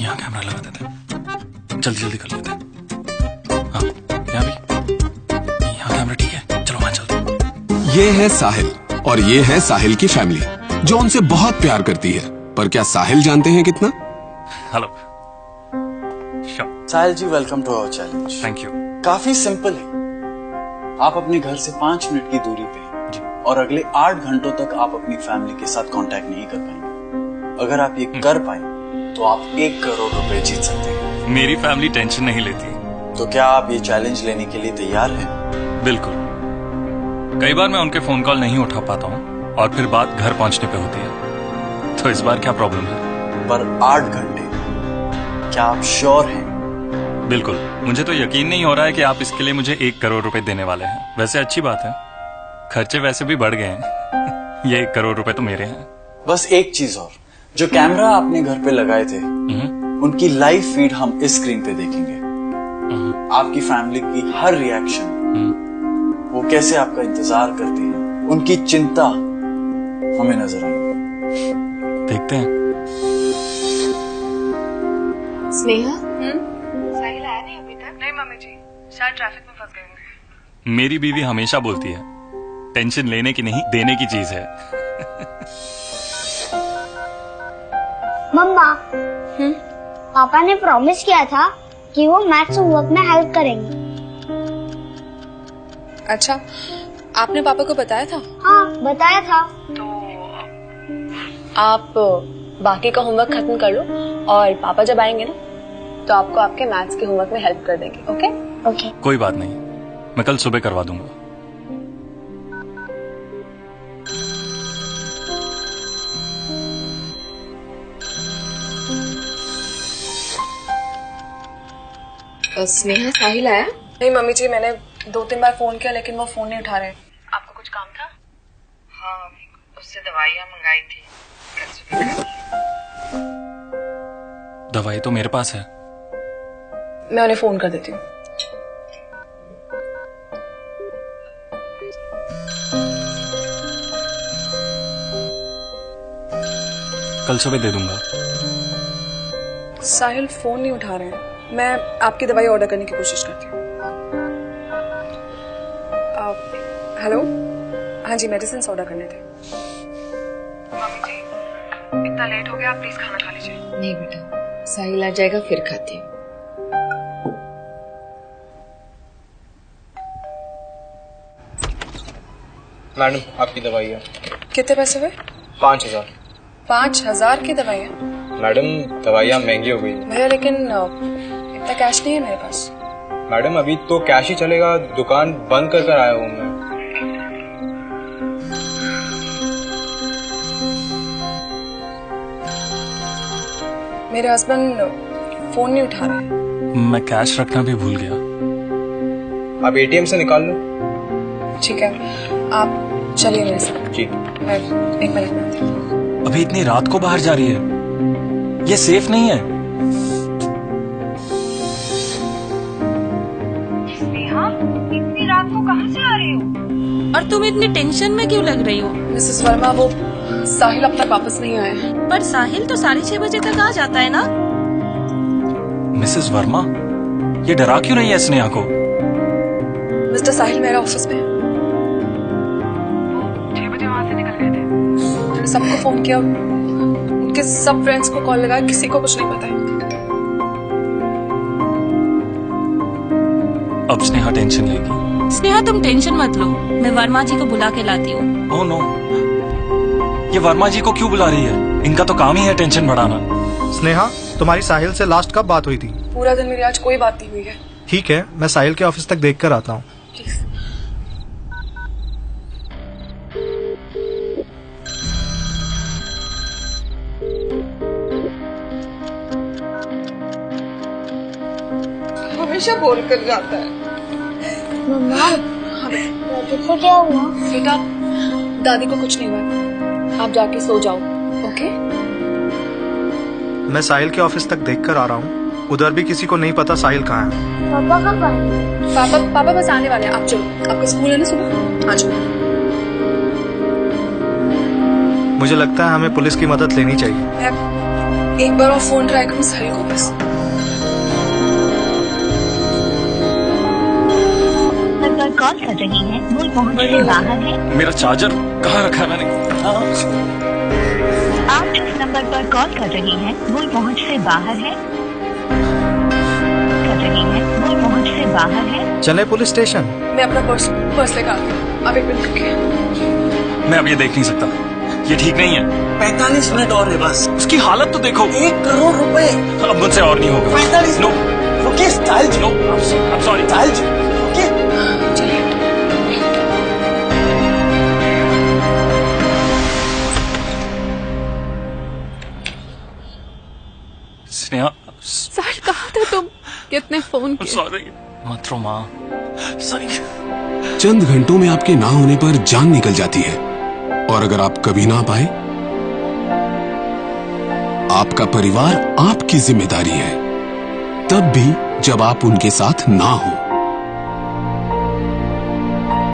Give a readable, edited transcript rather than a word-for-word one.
यहाँ कैमरा लगा देते हैं, जल्दी जल्दी कर लेते हैं। हाँ यहाँ भी, यहाँ कैमरा ठीक है, चलो वहां चलते हैं। ये है साहिल और ये है साहिल की फैमिली जो उनसे बहुत प्यार करती है। पर क्या साहिल जानते हैं कितना? Hello. Sahil ji, welcome to our challenge. Thank you. काफी सिंपल है। आप अपने घर से 5 मिनट की दूरी पे और अगले 8 घंटों तक आप अपनी फैमिली के साथ कांटेक्ट नहीं कर पाएंगे। अगर आप ये कर पाए तो आप 1 करोड़ रुपए जीत सकते हैं। मेरी फैमिली टेंशन नहीं लेती। तो क्या आप ये चैलेंज लेने के लिए तैयार हैं? बिल्कुल। कई बार मैं उनके फोन कॉल नहीं उठा पाता हूँ और फिर बात घर पहुंचने पे होती है, तो इस बार क्या प्रॉब्लम है? पर 8 घंटे, क्या आप श्योर हैं? बिल्कुल। मुझे तो यकीन नहीं हो रहा है कि आप इसके लिए मुझे 1 करोड़ रुपए देने वाले हैं। वैसे अच्छी बात है, खर्चे वैसे भी बढ़ गए हैं। ये 1 करोड़ रुपए तो मेरे हैं। बस एक चीज और, जो कैमरा आपने घर पे लगाए थे उनकी लाइव फीड हम इस स्क्रीन पे देखेंगे। आपकी फैमिली की हर रिएक्शन, वो कैसे आपका इंतजार करते हैं, उनकी चिंता हमें नजर आएगी। देखते हैं। स्नेहा, साहिल आया नहीं अभी तक? नहीं मम्मी जी, शायद ट्रैफिक में फंस गए होंगे। मेरी बीवी हमेशा बोलती है, टेंशन लेने की नहीं देने की चीज है। मम्मा, पापा ने प्रॉमिस किया था कि वो मैथ्स होमवर्क में हेल्प करेंगे। अच्छा, आपने पापा को बताया था? हाँ, बताया था। तो आप बाकी का होमवर्क खत्म कर लो और पापा जब आएंगे ना तो आपको आपके मैथ्स के होमवर्क में हेल्प कर देंगे। ओके? ओके। कोई बात नहीं, मैं कल सुबह करवा दूंगा। स्नेहा, साहिल आया? नहीं मम्मी जी, मैंने 2-3 बार फोन किया लेकिन वो फोन नहीं उठा रहे। आपको कुछ काम था? हाँ, उससे दवाइयाँ मंगाई थी, कल सुबह। दवाई तो मेरे पास है। मैं उन्हें फोन कर देती हूँ। कल सुबह दे दूंगा। साहिल फोन नहीं उठा रहे हैं। मैं आपकी दवाई ऑर्डर करने की कोशिश करती हूँ। हेलो, हाँ जी, मेडिसिन ऑर्डर करने थे। मम्मी जी, इतना लेट हो गया, आप प्लीज खाना खा लीजिए। नहीं बेटा, साहिल आ जाएगा फिर खाती हूँ। मैडम, आपकी दवाई है। कितने पैसे हुए? 5000। 5000 की दवाई है? मैडम, दवाइयाँ महंगी हो गई। भैया लेकिन इतना कैश नहीं है मेरे पास। मैडम, अभी तो कैश ही चलेगा, दुकान बंद कर आया हूँ मैं। मेरे हस्बैंड फोन नहीं उठा रहे। मैं कैश रखना भी भूल गया। आप एटीएम से निकाल लो। ठीक है, आप चलिए मेरे साथ। जी। मैं 1 मिनट में आती हूँ। अभी इतनी रात को बाहर जा रही है, ये सेफ नहीं है। स्नेहा, इतनी रात को कहाँ से आ रही हो? और तुम इतनी टेंशन में क्यों लग रही हो? मिसेस वर्मा, वो साहिल अब तक वापस नहीं आए। पर साहिल तो 6:30 बजे तक आ जाता है ना। मिसेस वर्मा, ये डरा क्यों रही है स्नेहा को? मिस्टर साहिल मेरा ऑफिस में। 6 बजे वहाँ से निकल गए थे। मैंने सबको फोन किया, उनके सब फ्रेंड्स को कॉल लगाया, किसी को कुछ नहीं पता है। अब स्नेहा टेंशन लेगी। स्नेहा, तुम टेंशन मत लो, मैं वर्मा जी को बुला के लाती हूँ। ओह नो, ये वर्मा जी को क्यों बुला रही है? इनका तो काम ही है टेंशन बढ़ाना। स्नेहा, तुम्हारी साहिल से लास्ट कब बात हुई थी? पूरा दिन मेरी आज कोई बात नहीं हुई है। ठीक है, मैं साहिल के ऑफिस तक देख कर आता हूँ। हमेशा बोल कर जाता है। मम्मा, दादी को क्या हुआ? बेटा, दादी को कुछ नहीं हुआ, आप जाके सो जाओ। ओके? मैं साहिल के ऑफिस तक देख कर आ रहा हूँ। उधर भी किसी को नहीं पता साहिल कहाँ है। पापा कब आएंगे? पापा बस आने वाले हैं। आप चलो, आपका स्कूल है ना सुबह, आ जाओ। मुझे लगता है हमें पुलिस की मदद लेनी चाहिए। एक बार और फोन ट्राई करूँ साहिल को बस। पर कॉल कर रही है वो पहुंच से बाहर है। मेरा चार्जर कहाँ रखा है मैंने? आप जिस नंबर पर कॉल कर रही हैं वो पहुंच से बाहर है। वो पहुंच से बाहर है। चले पुलिस स्टेशन। मैं अपना पर्स लेकर आती हूँ, आप 1 मिनट रुकिए। मैं अब ये देख नहीं सकता, ये ठीक नहीं है। 45 मिनट और है बस। उसकी हालत तो देखो। 1 करोड़ रुपए। अब मुझसे और नहीं होगा। 45। नो, रुकिए साहिल जी। No, I'm sorry। साहिल जी रुकिए। स्नेहा, साहिल कहाँ थे तुम? कितने फोन किए? सॉरी मत रो माँ, सॉरी। चंद घंटों में आपके ना होने पर जान निकल जाती है, और अगर आप कभी ना पाए, आपका परिवार आपकी जिम्मेदारी है, तब भी जब आप उनके साथ ना हो।